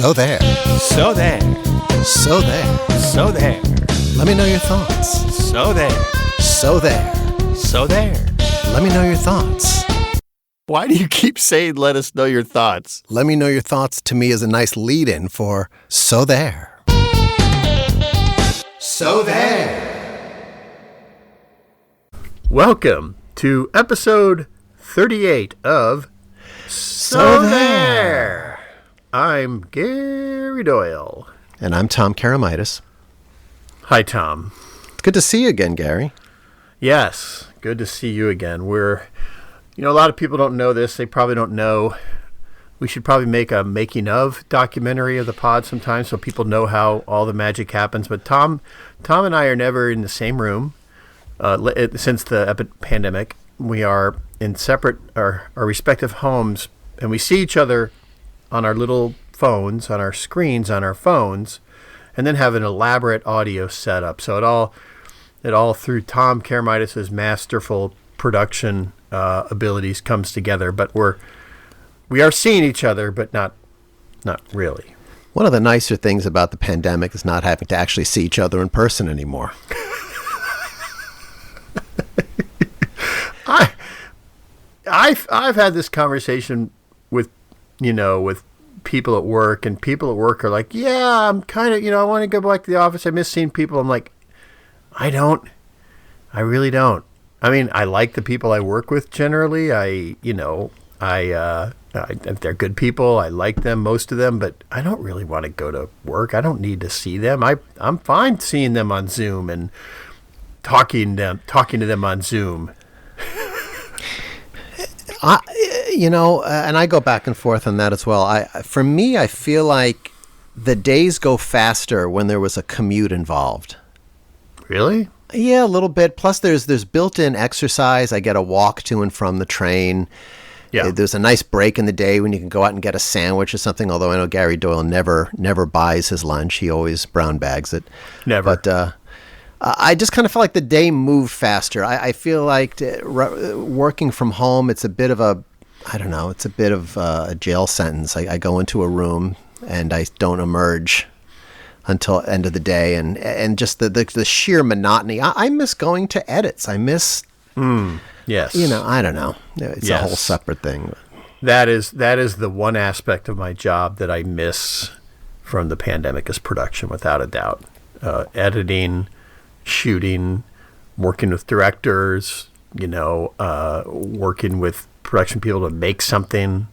So there. So there. So there. So there. Let me know your thoughts. So there. So there. So there. Let me know your thoughts. Why do you keep saying let us know your thoughts? Let me know your thoughts to me is a nice lead-in for So there. So there. Welcome to episode 38 of So There. I'm Gary Doyle. And I'm Tom Karamitis. Hi, Tom. It's good to see you again, Gary. Yes, good to see you again. A lot of people don't know this. They probably don't know. We should probably make a making of documentary of the pod sometime so people know how all the magic happens. But Tom and I are never in the same room since the pandemic. We are in separate, our respective homes, and we see each other on our little phones, on our screens, on our phones, and then have an elaborate audio setup. So it all through Tom Karamitis' masterful production abilities comes together. But we are seeing each other, but not really. One of the nicer things about the pandemic is not having to actually see each other in person anymore. I've had this conversation with people at work, and people at work are like, yeah, I'm kind of, I want to go back to the office. I miss seeing people. I'm like, I really don't. I mean, I like the people I work with generally. They're good people. I like them, most of them, but I don't really want to go to work. I don't need to see them. I'm fine seeing them on Zoom and talking to them on Zoom. And I go back and forth on that as well. For me, I feel like the days go faster when there was a commute involved. Really? Yeah, a little bit. Plus, there's built-in exercise. I get a walk to and from the train. Yeah. There's a nice break in the day when you can go out and get a sandwich or something. Although I know Gary Doyle never buys his lunch. He always brown bags it. Never. But I just kind of feel like the day moved faster. I feel like working from home, it's a bit of a jail sentence. I go into a room and I don't emerge until end of the day, and just the sheer monotony. I miss going to edits. I miss, yes. I don't know. It's a whole separate thing. That is the one aspect of my job that I miss from the pandemic is production, without a doubt. Editing, shooting, working with directors, working with production people to make something.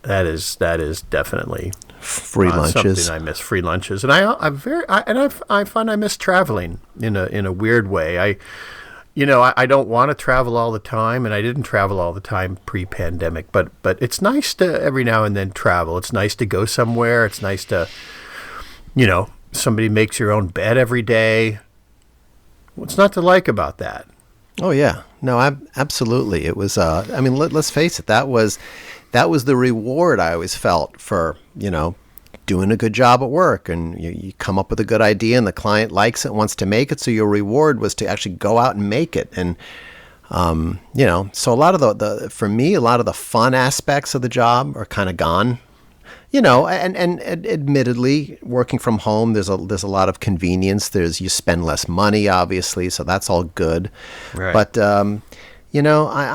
That is definitely free lunches. Something I miss. Free lunches, and I find I miss traveling in a weird way. I don't want to travel all the time, and I didn't travel all the time pre-pandemic. But it's nice to every now and then travel. It's nice to go somewhere. It's nice to, somebody makes your own bed every day. What's not to like about that? Oh yeah, no, absolutely. It was. Let's face it. That was the reward I always felt for doing a good job at work, and you come up with a good idea, and the client likes it, wants to make it. So your reward was to actually go out and make it, and So a lot of for me, a lot of the fun aspects of the job are kind of gone. And admittedly, working from home, there's a lot of convenience. You spend less money, obviously, so that's all good. Right. But I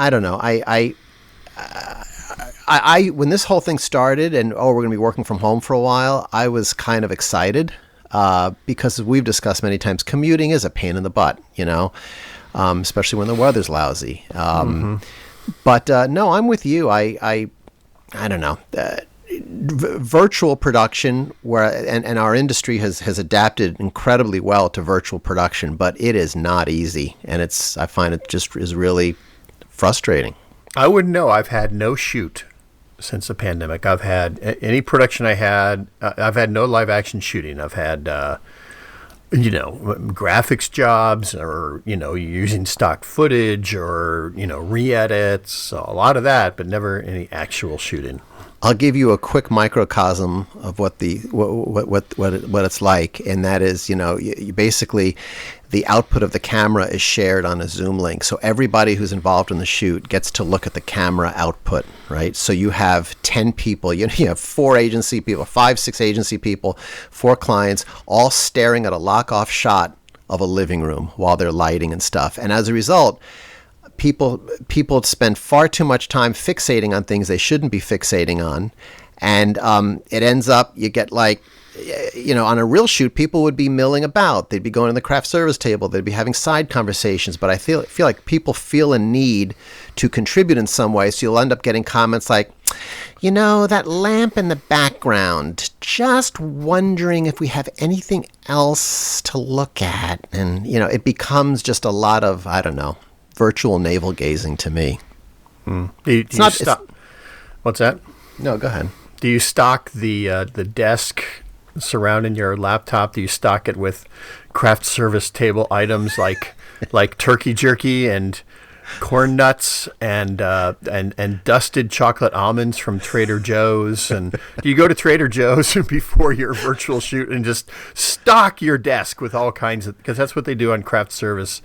don't know. I when this whole thing started, and we're going to be working from home for a while, I was kind of excited because, as we've discussed many times, commuting is a pain in the butt. Especially when the weather's lousy. But no, I'm with you. I don't know. Virtual production, and our industry has adapted incredibly well to virtual production, but it is not easy, and I find it just is really frustrating. I wouldn't know. I've had no shoot since the pandemic. I've had any production I've had no live action shooting. I've had graphics jobs, or using stock footage, or re-edits, a lot of that, but never any actual shooting. I'll give you a quick microcosm of what it's like, and that is, you basically the output of the camera is shared on a Zoom link. So everybody who's involved in the shoot gets to look at the camera output, right? So you have 10 people, you have 4 agency people, 5, 6 agency people, 4 clients, all staring at a lock-off shot of a living room while they're lighting and stuff. And as a result, people spend far too much time fixating on things they shouldn't be fixating on. And it ends up, you get like, on a real shoot, people would be milling about. They'd be going to the craft service table. They'd be having side conversations. But I feel like people feel a need to contribute in some way. So you'll end up getting comments like, that lamp in the background, just wondering if we have anything else to look at. And, it becomes just a lot of, I don't know, virtual navel gazing to me. What's that? No, go ahead. Do you stock the desk surrounding your laptop? Do you stock it with craft service table items like turkey jerky and corn nuts and dusted chocolate almonds from Trader Joe's? And do you go to Trader Joe's before your virtual shoot and just stock your desk with all kinds of, because that's what they do on craft service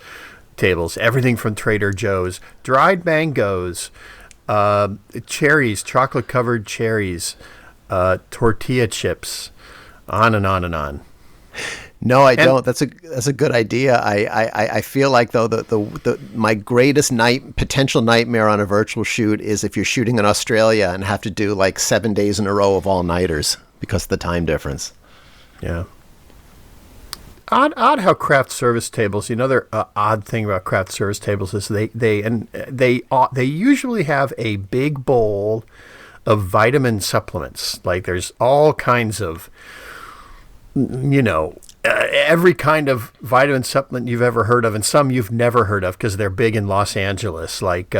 tables, everything from Trader Joe's, dried mangoes, cherries, chocolate covered cherries, tortilla chips, on and on and on. No, I don't. That's a good idea. I feel like though my greatest potential nightmare on a virtual shoot is if you're shooting in Australia and have to do like 7 days in a row of all-nighters because of the time difference. Yeah. Odd how craft service tables. Another odd thing about craft service tables is they usually have a big bowl of vitamin supplements. Like there's all kinds of, every kind of vitamin supplement you've ever heard of, and some you've never heard of because they're big in Los Angeles, like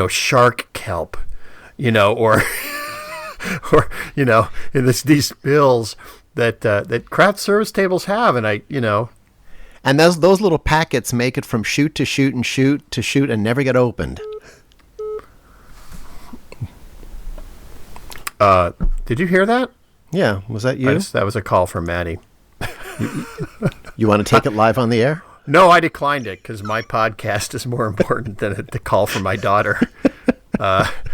shark kelp, or in these pills that craft service tables have, and and those little packets make it from shoot to shoot and shoot to shoot and never get opened. Did you hear that? Yeah, was that you? That was a call from Maddie. You want to take it live on the air? No, I declined it because my podcast is more important than the call from my daughter.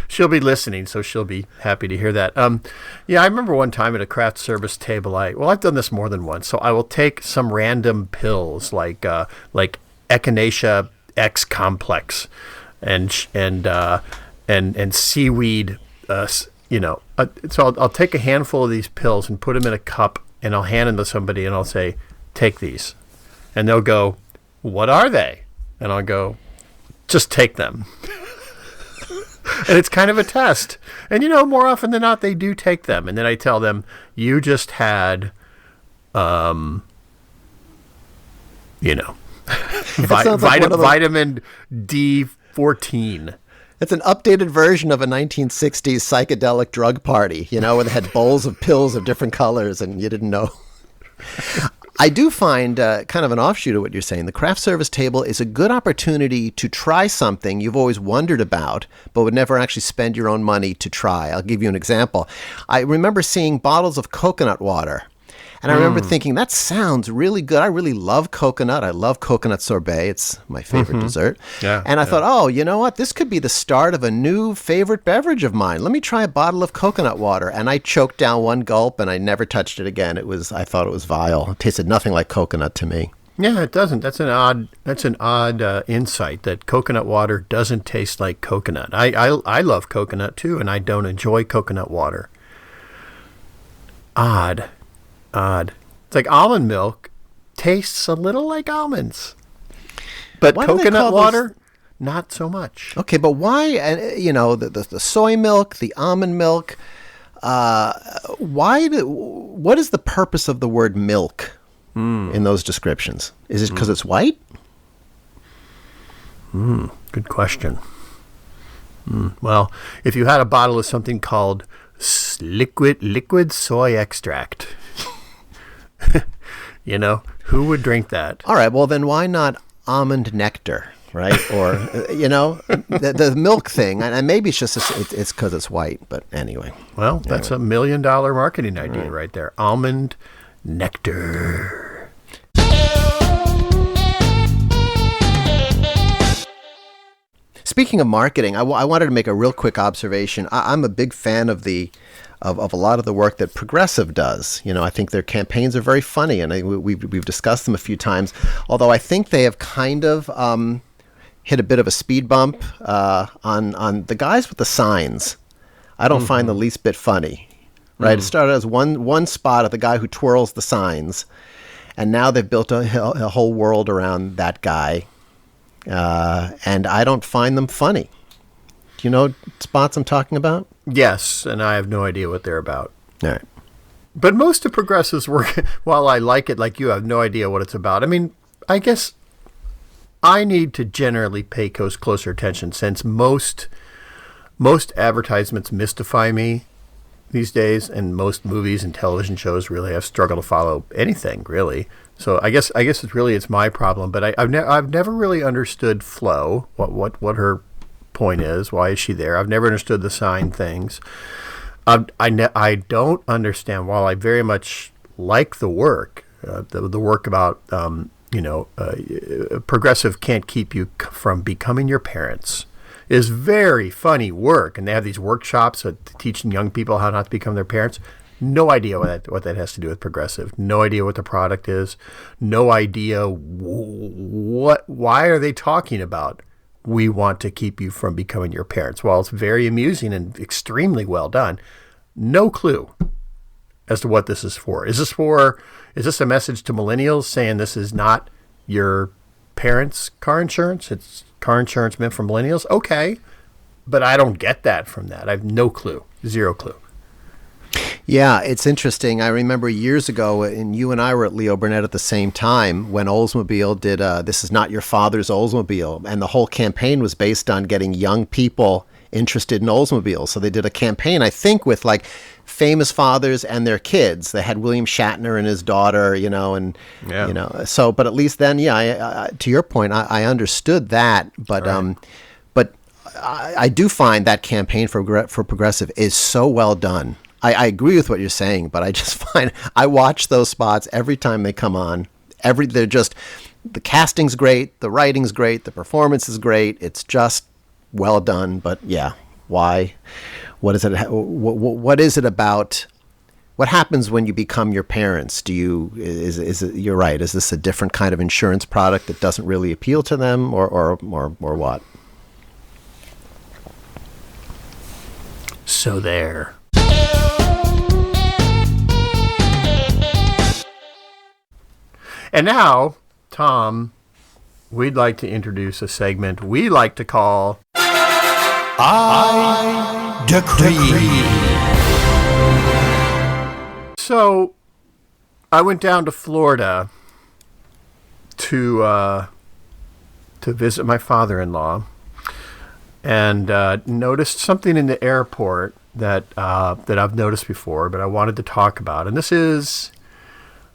She'll be listening, so she'll be happy to hear that. I remember one time at a craft service table, I've done this more than once. So I will take some random pills like Echinacea X complex and seaweed. So I'll take a handful of these pills and put them in a cup, and I'll hand them to somebody, and I'll say, "Take these," and they'll go, "What are they?" And I'll go, "Just take them." And it's kind of a test. And, more often than not, they do take them. And then I tell them, you just had, vitamin D14. It's an updated version of a 1960s psychedelic drug party, where they had bowls of pills of different colors and you didn't know. I do find kind of an offshoot of what you're saying. The craft service table is a good opportunity to try something you've always wondered about, but would never actually spend your own money to try. I'll give you an example. I remember seeing bottles of coconut water. And I remember thinking, that sounds really good. I really love coconut. I love coconut sorbet. It's my favorite dessert. Yeah, and I thought, oh, you know what? This could be the start of a new favorite beverage of mine. Let me try a bottle of coconut water. And I choked down one gulp, and I never touched it again. I thought it was vile. It tasted nothing like coconut to me. Yeah, it doesn't. That's an odd insight, that coconut water doesn't taste like coconut. I love coconut too, and I don't enjoy coconut water. Odd. It's like almond milk tastes a little like almonds, but coconut water, not so much. Okay, but why? The soy milk, the almond milk. What is the purpose of the word milk in those descriptions? Is it because it's white? Good question. Well, if you had a bottle of something called liquid soy extract. Who would drink that? All right, well, then why not almond nectar, right? Or, the milk thing. And maybe it's just it's because it's white, but anyway. Well, that's $1 million marketing idea right there. Almond nectar. speaking of marketing, I wanted to make a real quick observation. I'm a big fan of of a lot of the work that Progressive does. I think their campaigns are very funny, and we've discussed them a few times. Although I think they have kind of hit a bit of a speed bump on the guys with the signs. I don't find the least bit funny. Right? It started as one spot of the guy who twirls the signs, and now they've built a whole world around that guy. And I don't find them funny. Do you know spots I'm talking about? Yes, and I have no idea what they're about. All right. But most of Progressive's work, while I like it like you, I have no idea what it's about. I mean, I guess I need to generally pay closer attention, since most advertisements mystify me these days, and most movies and television shows really have struggled to follow anything, really. So I guess it's my problem, but I've never really understood Flo, what her point is. Why is she there? I've never understood the sign things. I don't understand, while I very much like the work, the work about Progressive can't keep you from becoming your parents, is very funny work, and they have these workshops teaching young people how not to become their parents. No idea what that has to do with Progressive. No idea what the product is. No idea why are they talking about we want to keep you from becoming your parents. While it's very amusing and extremely well done, no clue as to what this is for. Is this a message to millennials saying this is not your parents' car insurance? It's car insurance meant for millennials? Okay. But I don't get that from that. I have no clue. Zero clue. Yeah, it's interesting. I remember years ago, and you and I were at Leo Burnett at the same time, when Oldsmobile did This Is Not Your Father's Oldsmobile. And the whole campaign was based on getting young people interested in Oldsmobiles. So they did a campaign, I think, with like famous fathers and their kids. They had William Shatner and his daughter, so, but at least then, I to your point, I understood that, but, right. But I do find that campaign for Progressive is so well done. I agree with what you're saying, but I just find I watch those spots every time they come on. They're just, the casting's great, the writing's great, the performance is great. It's just well done. But yeah, why? What is it? What is it about? What happens when you become your parents? Is it, you're right. Is this a different kind of insurance product that doesn't really appeal to them, or what? So there. And now, Tom, we'd like to introduce a segment we like to call I Decree. So, I went down to Florida to visit my father-in-law, and noticed something in the airport that I've noticed before, but I wanted to talk about. And this is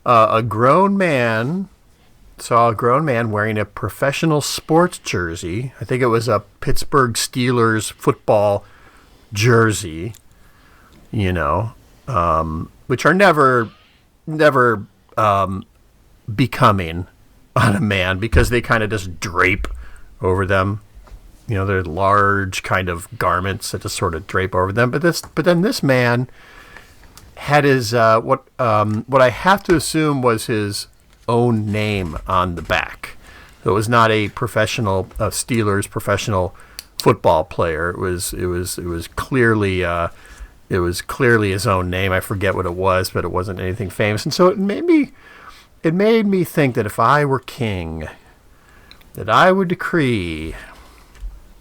saw a grown man wearing a professional sports jersey. I think it was a Pittsburgh Steelers football jersey, which are never becoming on a man, because they kind of just drape over them. They're large kind of garments that just sort of drape over them. But then this man had his what I have to assume was his own name on the back. So it was not a professional Steelers professional football player. It was clearly his own name. I forget what it was, but it wasn't anything famous. And so it made me think that if I were king, that I would decree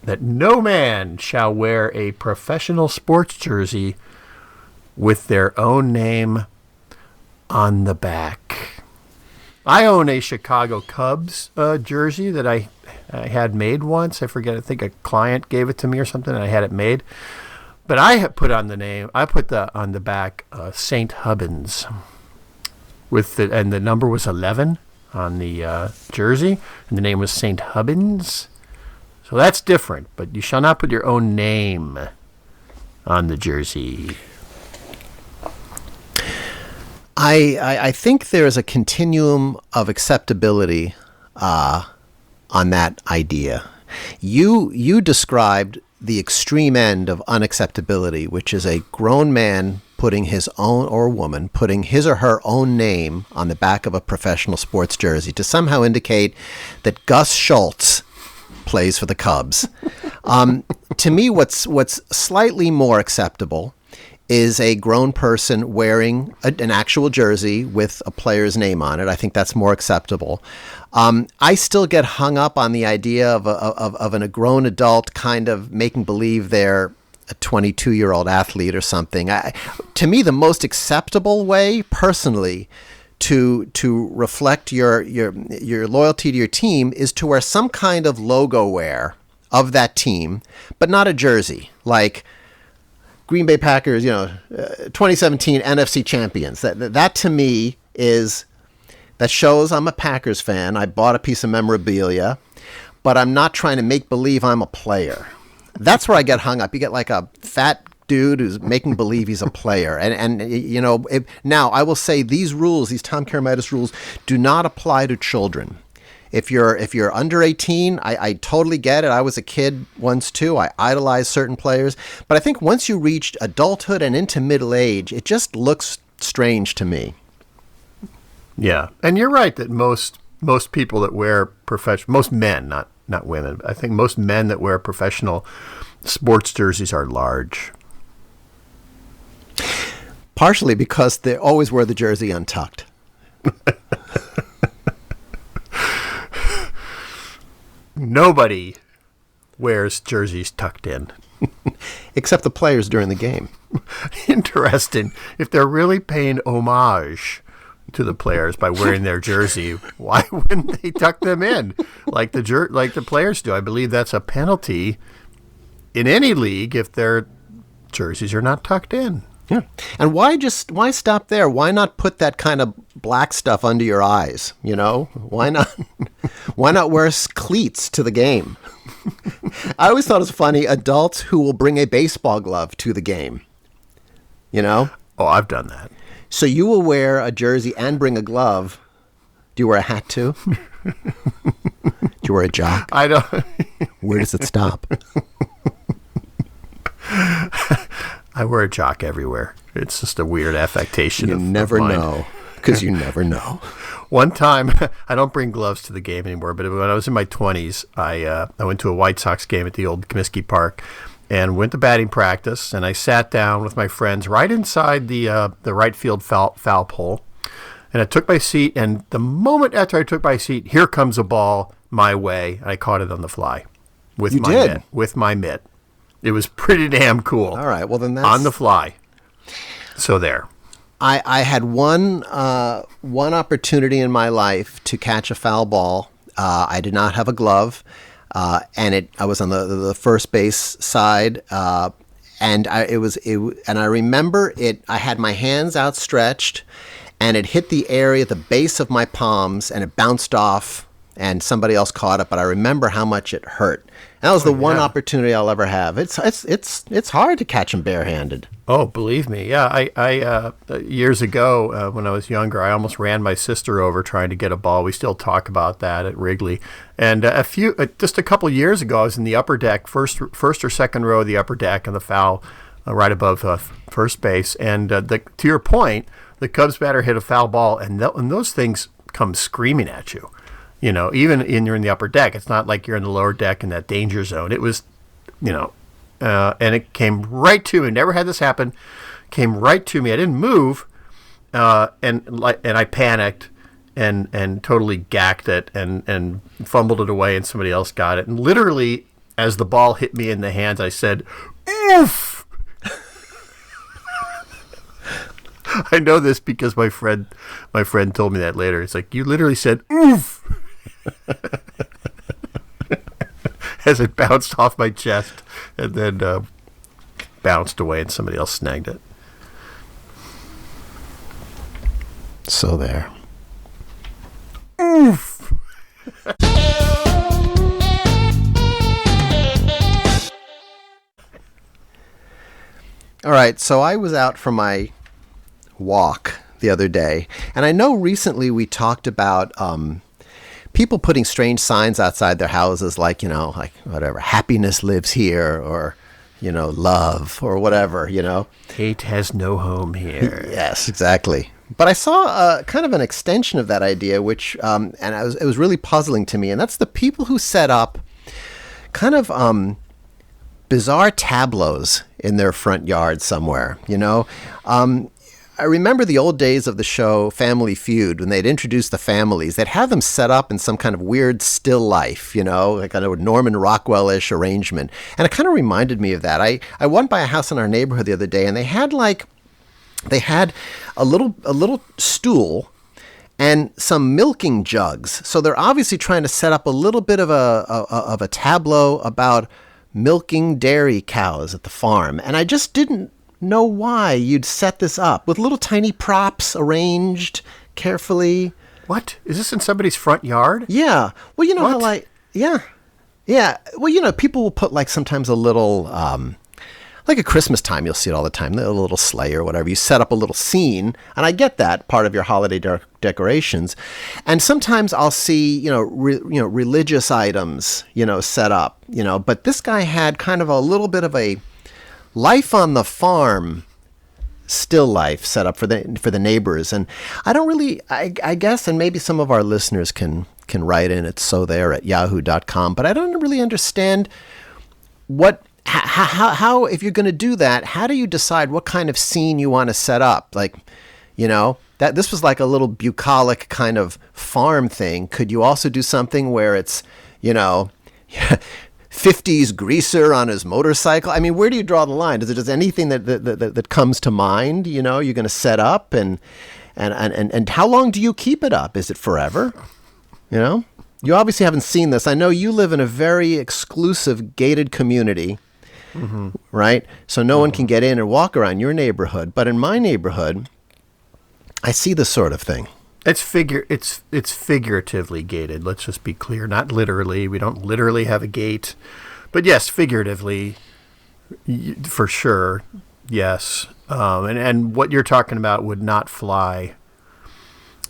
that no man shall wear a professional sports jersey with their own name on the back. I own a Chicago Cubs jersey that I had made once. I forget. I think a client gave it to me or something, and I had it made. But I put on the back St. Hubbins and the number was 11 on the jersey, and the name was St. Hubbins. So that's different. But you shall not put your own name on the jersey. I think there is a continuum of acceptability on that idea. You described the extreme end of unacceptability, which is a grown man putting his own, or woman putting his or her own name on the back of a professional sports jersey to somehow indicate that Gus Schultz plays for the Cubs. To me, what's slightly more acceptable is a grown person wearing an actual jersey with a player's name on it. I think that's more acceptable. I still get hung up on the idea of a grown adult kind of making believe they're a 22-year-old athlete or something. To me, the most acceptable way, personally, to reflect your loyalty to your team is to wear some kind of logo wear of that team, but not a jersey. Like Green Bay Packers, 2017 NFC champions. That to me that shows I'm a Packers fan. I bought a piece of memorabilia, but I'm not trying to make believe I'm a player. That's where I get hung up. You get like a fat dude who's making believe he's a player. Now I will say these rules, these Tom Karamitis rules, do not apply to children. If you're under 18, I totally get it. I was a kid once too. I idolized certain players. But I think once you reach adulthood and into middle age, it just looks strange to me. Yeah. And you're right that most people that wear most men, not women, I think most men that wear professional sports jerseys are large. Partially because they always wear the jersey untucked. Nobody wears jerseys tucked in. Except the players during the game. Interesting. If they're really paying homage to the players by wearing their jersey, why wouldn't they tuck them in like the players do? I believe that's a penalty in any league if their jerseys are not tucked in. Yeah. And why stop there? Why not put that kind of black stuff under your eyes? Why not wear cleats to the game? I always thought it was funny, adults who will bring a baseball glove to the game. Oh, I've done that. So you will wear a jersey and bring a glove. Do you wear a hat too? Do you wear a jock? I don't. Where does it stop? I wear a jock everywhere. It's just a weird affectation. You never know, because you never know. One time, I don't bring gloves to the game anymore, but when I was in my 20s, I went to a White Sox game at the old Comiskey Park and went to batting practice, and I sat down with my friends right inside the right field foul pole, and I took my seat, and the moment after I took my seat, here comes a ball my way, and I caught it on the fly with my mitt. It was pretty damn cool. All right, well then that's on the fly. So there. I had one opportunity in my life to catch a foul ball. I did not have a glove, and I was on the first base side, and I remember it. I had my hands outstretched, and it hit the area at the base of my palms, and it bounced off, and somebody else caught it. But I remember how much it hurt. And that was the one opportunity I'll ever have. It's hard to catch them barehanded. Oh, believe me. Yeah, I years ago when I was younger, I almost ran my sister over trying to get a ball. We still talk about that at Wrigley. And just a couple years ago, I was in the upper deck, first or second row of the upper deck on the foul, right above first base. And to your point, the Cubs batter hit a foul ball, and those things come screaming at you. Even you're in the upper deck, it's not like you're in the lower deck in that danger zone. It was, and it came right to me. Never had this happen. Came right to me. I didn't move, and I panicked and totally gacked it and fumbled it away, and somebody else got it. And literally, as the ball hit me in the hands, I said, "Oof." I know this because my friend told me that later. It's like, you literally said, "Oof." As it bounced off my chest and then bounced away and somebody else snagged it. So there. Oof. All right, so I was out for my walk the other day, and I know recently we talked about people putting strange signs outside their houses, like, like whatever, happiness lives here, or, love, or whatever, Hate has no home here. Yes, exactly. But I saw kind of an extension of that idea, which, and it was really puzzling to me, and that's the people who set up kind of bizarre tableaus in their front yard somewhere, I remember the old days of the show Family Feud, when they'd introduce the families. They'd have them set up in some kind of weird still life, like a Norman Rockwell-ish arrangement. And it kind of reminded me of that. I went by a house in our neighborhood the other day, and they had a little stool and some milking jugs. So they're obviously trying to set up a little bit of a tableau about milking dairy cows at the farm. And I just didn't know why you'd set this up with little tiny props arranged carefully. What? Is this in somebody's front yard? Yeah. Well, What? Yeah. Well, people will put sometimes a little, like at Christmas time, you'll see it all the time, a little sleigh or whatever. You set up a little scene, and I get that, part of your holiday decorations. And sometimes I'll see, religious items, set up, but this guy had kind of a little bit of a life on the farm, still life set up for the neighbors. And I don't really, I guess, and maybe some of our listeners can write in, it's so there at yahoo.com, but I don't really understand how if you're going to do that, how do you decide what kind of scene you want to set up? Like, that this was like a little bucolic kind of farm thing. Could you also do something where it's, 50s greaser on his motorcycle? I mean, where do you draw the line? Does it just anything that comes to mind, you're going to set up, and how long do you keep it up? Is it forever? You obviously haven't seen this. I know you live in a very exclusive gated community, right? So no one can get in or walk around your neighborhood. But in my neighborhood, I see this sort of thing. It's figuratively gated. Let's just be clear, not literally. We don't literally have a gate, but yes, figuratively, for sure, yes. And what you're talking about would not fly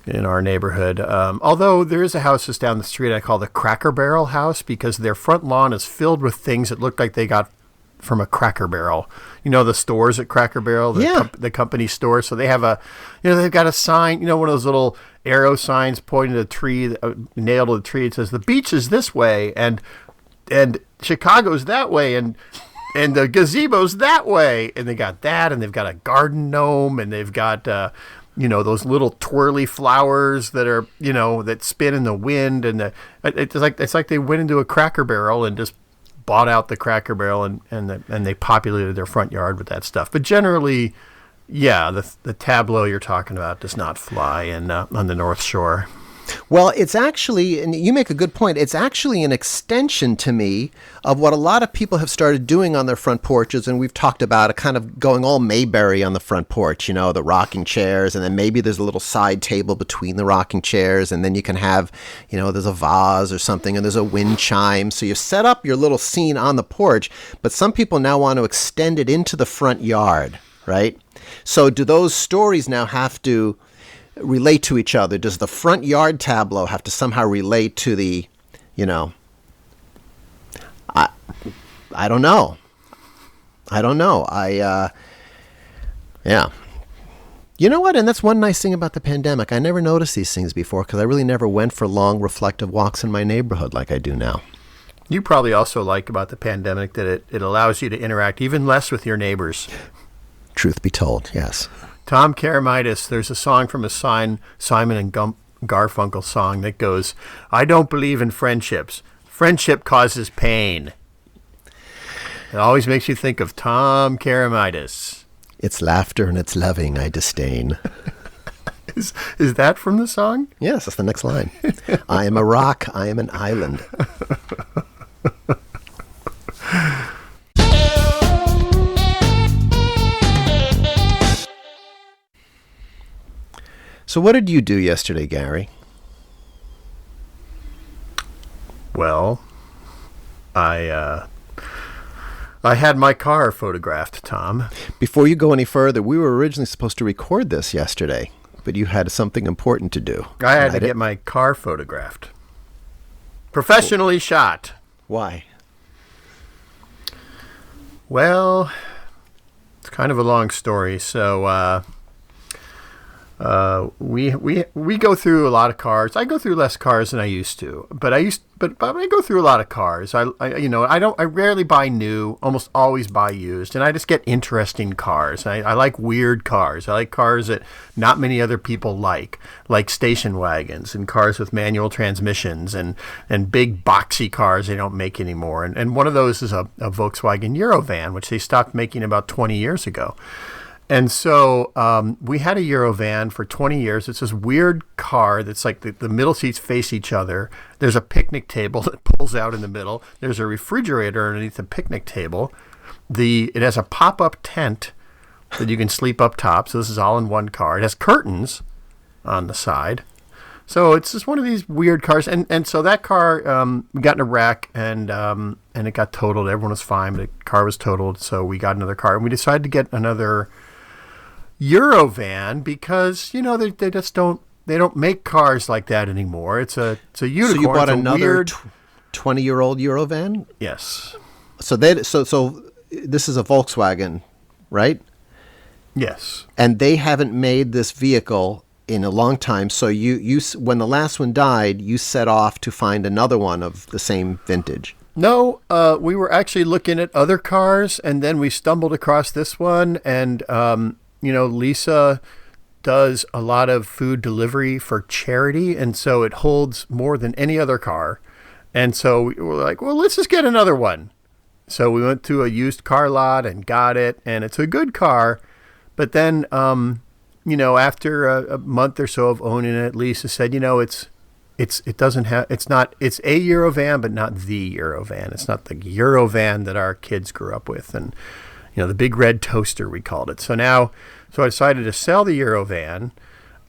in our neighborhood. Although there is a house just down the street I call the Cracker Barrel house, because their front lawn is filled with things that look like they got from a Cracker Barrel. The stores at Cracker Barrel, the company store. So they have they've got a sign, one of those little arrow signs pointing to a tree, nailed to the tree. It says the beach is this way, and Chicago's that way, and the gazebo's that way. And they got that, and they've got a garden gnome, and they've got those little twirly flowers that are that spin in the wind, and it's like they went into a Cracker Barrel and just bought out the Cracker Barrel, and they populated their front yard with that stuff. But generally, yeah, the tableau you're talking about does not fly on the North Shore. Well, it's actually, and you make a good point, it's actually an extension to me of what a lot of people have started doing on their front porches, and we've talked about it, kind of going all Mayberry on the front porch, the rocking chairs, and then maybe there's a little side table between the rocking chairs, and then you can have, there's a vase or something, and there's a wind chime. So you set up your little scene on the porch, but some people now want to extend it into the front yard, right? So do those stories now have to relate to each other? Does the front yard tableau have to somehow relate to the, I don't know. Yeah. You know what? And that's one nice thing about the pandemic. I never noticed these things before because I really never went for long reflective walks in my neighborhood like I do now. You probably also like about the pandemic that it allows you to interact even less with your neighbors. Truth be told, yes. Tom Karamitis, there's a song from a Simon and Garfunkel song that goes, I don't believe in friendships. Friendship causes pain. It always makes you think of Tom Karamitis. It's laughter and it's loving I disdain. Is that from the song? Yes, that's the next line. I am a rock, I am an island. So what did you do yesterday, Gary? Well, I had my car photographed, Tom. Before you go any further, we were originally supposed to record this yesterday, but you had something important to do. I had to get my car photographed. Professionally shot. Why? Well, it's kind of a long story. So we go through a lot of cars. I go through less cars than I used to, but I go through a lot of cars. I rarely buy new, almost always buy used, and I just get interesting cars. I like weird cars. I like cars that not many other people like station wagons and cars with manual transmissions and big boxy cars they don't make anymore. And one of those is a Volkswagen Eurovan, which they stopped making about 20 years ago. And so we had a Eurovan for 20 years. It's this weird car that's like the middle seats face each other. There's a picnic table that pulls out in the middle. There's a refrigerator underneath the picnic table. It has a pop-up tent that you can sleep up top. So this is all in one car. It has curtains on the side. So it's just one of these weird cars. And so that car got in a wreck and it got totaled. Everyone was fine, but the car was totaled. So we got another car. And we decided to get another Eurovan because they just don't make cars like that anymore. It's a unicorn. So you bought another 20-year-old Eurovan? Yes. So this is a Volkswagen, right? Yes. And they haven't made this vehicle in a long time. So you when the last one died, you set off to find another one of the same vintage. No, we were actually looking at other cars, and then we stumbled across this one, and Lisa does a lot of food delivery for charity, and so it holds more than any other car. And so we were like, well, let's just get another one. So we went to a used car lot and got it, and it's a good car. But then, after a month or so of owning it, Lisa said, it's a Eurovan, but not the Eurovan. It's not the Eurovan that our kids grew up with. And the big red toaster, we called it. So I decided to sell the Eurovan,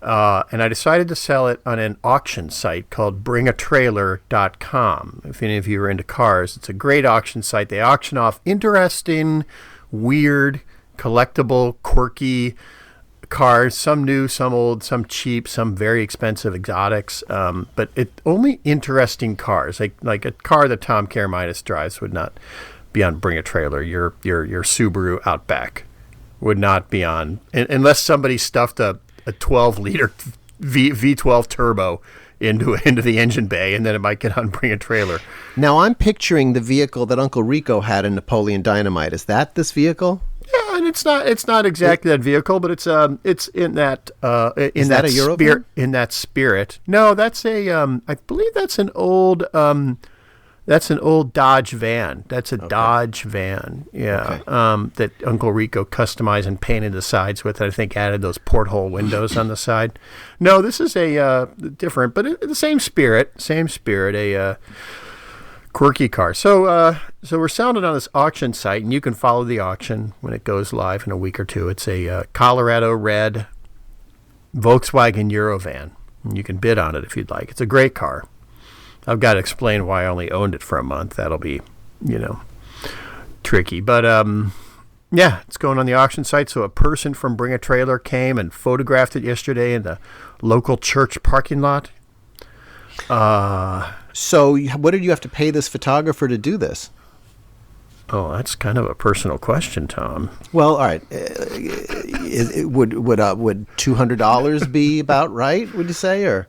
and I decided to sell it on an auction site called bringatrailer.com. If any of you are into cars, it's a great auction site. They auction off interesting, weird, collectible, quirky cars, some new, some old, some cheap, some very expensive exotics, but only interesting cars, like a car that Tom Karamitis drives would not be on Bring a Trailer. Your Subaru Outback would not be on, unless somebody stuffed a 12-liter V12 turbo into the engine bay, and then it might get on Bring a Trailer. Now I'm picturing the vehicle that Uncle Rico had in Napoleon Dynamite. Is that this vehicle? Yeah, and it's not exactly that vehicle, but it's in that Is that a Eurovan? spirit. In that spirit. No, that's I believe that's an old Dodge van. That's a Dodge van. Yeah. Okay. That Uncle Rico customized and painted the sides with. I think added those porthole windows on the side. No, this is a different, but the same spirit. A quirky car. So we're selling it on this auction site, and you can follow the auction when it goes live in a week or two. It's a Colorado red Volkswagen Eurovan. And you can bid on it if you'd like. It's a great car. I've got to explain why I only owned it for a month. That'll be, tricky. But, it's going on the auction site. So a person from Bring a Trailer came and photographed it yesterday in the local church parking lot. So what did you have to pay this photographer to do this? Oh, that's kind of a personal question, Tom. Well, all right. Would $200 be about right, would you say, or?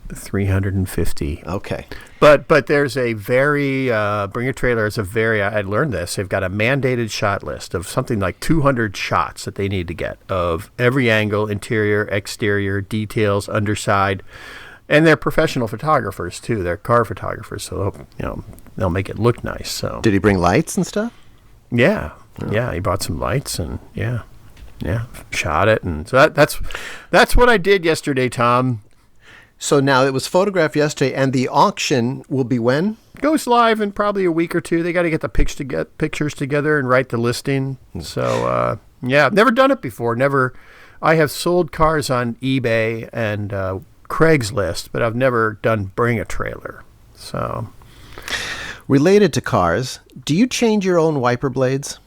$350. Okay. But there's a very Bring a Trailer is I learned this. They've got a mandated shot list of something like 200 shots that they need to get of every angle, interior, exterior, details, underside, and they're professional photographers too. They're car photographers, so they'll make it look nice. So did he bring lights and stuff? Yeah, he bought some lights and shot it, and so that's what I did yesterday, Tom. So now it was photographed yesterday, and the auction will be when? Goes live in probably a week or two. They got to get the pictures together and write the listing. So, I've never done it before. I have sold cars on eBay and Craigslist, but I've never done Bring a Trailer. So, related to cars, do you change your own wiper blades?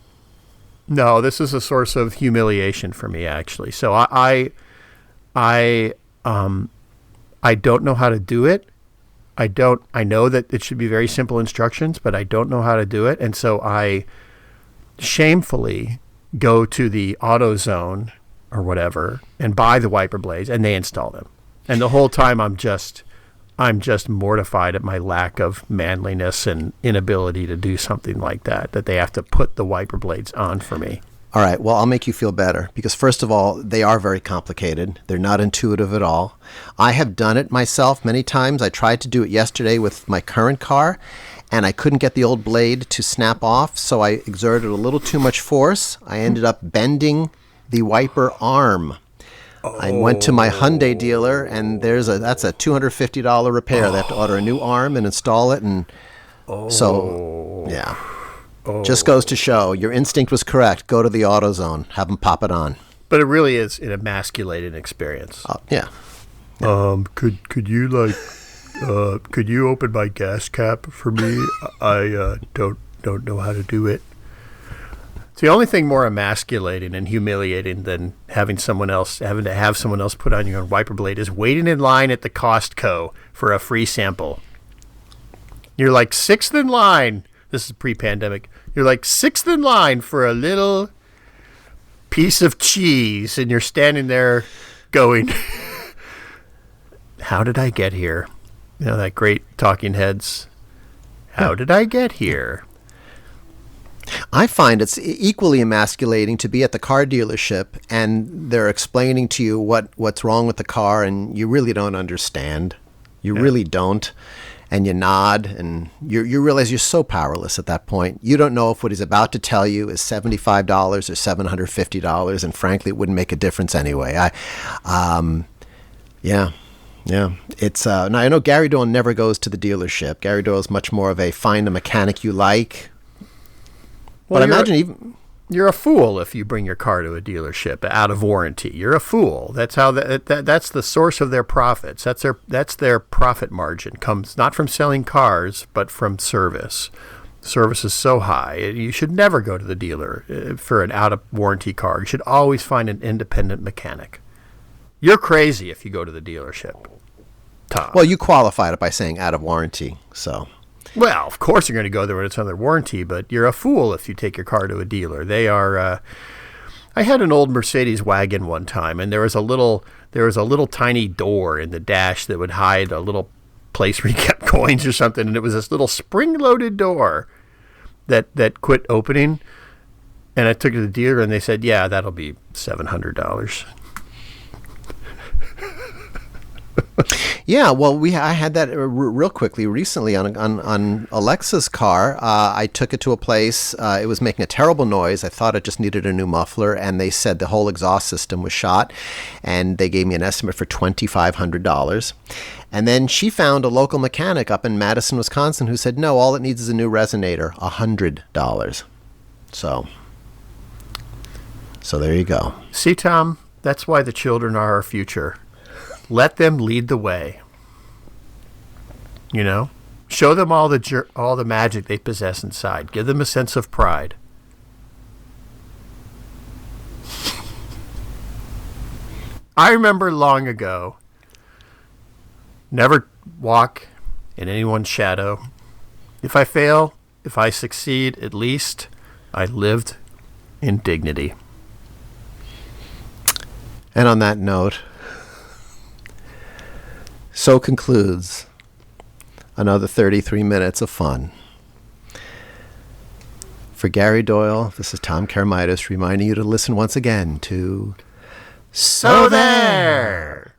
No, this is a source of humiliation for me, actually. So I don't know how to do it, I know that it should be very simple instructions, but I don't know how to do it. And so I shamefully go to the AutoZone or whatever and buy the wiper blades, and they install them. And the whole time I'm just mortified at my lack of manliness and inability to do something like that they have to put the wiper blades on for me. All right, well, I'll make you feel better because, first of all, they are very complicated. They're not intuitive at all. I have done it myself many times. I tried to do it yesterday with my current car, and I couldn't get the old blade to snap off, so I exerted a little too much force. I ended up bending the wiper arm. I went to my Hyundai dealer, and that's a $250 repair. They have to order a new arm and install it, and so, yeah. Just goes to show your instinct was correct. Go to the AutoZone. Have them pop it on. But it really is an emasculating experience. Yeah. Could you could you open my gas cap for me? I don't know how to do it. It's the only thing more emasculating and humiliating than having to have someone else put on your own wiper blade is waiting in line at the Costco for a free sample. You're like sixth in line. This is pre-pandemic. You're like sixth in line for a little piece of cheese, and you're standing there going, how did I get here? You know, that great Talking Heads, how did I get here? I find it's equally emasculating to be at the car dealership and they're explaining to you what's wrong with the car, and you really don't understand. You really don't. And you nod, and you realize you're so powerless at that point. You don't know if what he's about to tell you is $75 or $750, and frankly, it wouldn't make a difference anyway. Yeah. It's now I know Gary Doyle never goes to the dealership. Gary Doyle is much more of a find a mechanic you like. Well, but I imagine you're a fool if you bring your car to a dealership out of warranty. You're a fool. That's how that's the source of their profits. That's their profit margin. Comes not from selling cars, but from service. Service is so high. You should never go to the dealer for an out of warranty car. You should always find an independent mechanic. You're crazy if you go to the dealership, Tom. Well, you qualified it by saying out of warranty, so. Well, of course you're going to go there when it's under warranty, but you're a fool if you take your car to a dealer. They are. I had an old Mercedes wagon one time, and there was a little tiny door in the dash that would hide a little place where you kept coins or something, and it was this little spring-loaded door that quit opening. And I took it to the dealer, and they said, "Yeah, that'll be $700." Yeah, well, I had that real quickly recently on Alexa's car. I took it to a place. It was making a terrible noise. I thought it just needed a new muffler, and they said the whole exhaust system was shot, and they gave me an estimate for $2,500. And then she found a local mechanic up in Madison, Wisconsin, who said, no, all it needs is a new resonator, $100. So there you go. See, Tom, that's why the children are our future. Let them lead the way. You know, show them all the magic they possess inside. Give them a sense of pride. I remember long ago, never walk in anyone's shadow. If I fail, if I succeed, at least I lived in dignity. And on that note, so concludes another 33 minutes of fun. For Gary Doyle, this is Tom Karamitis reminding you to listen once again to So There!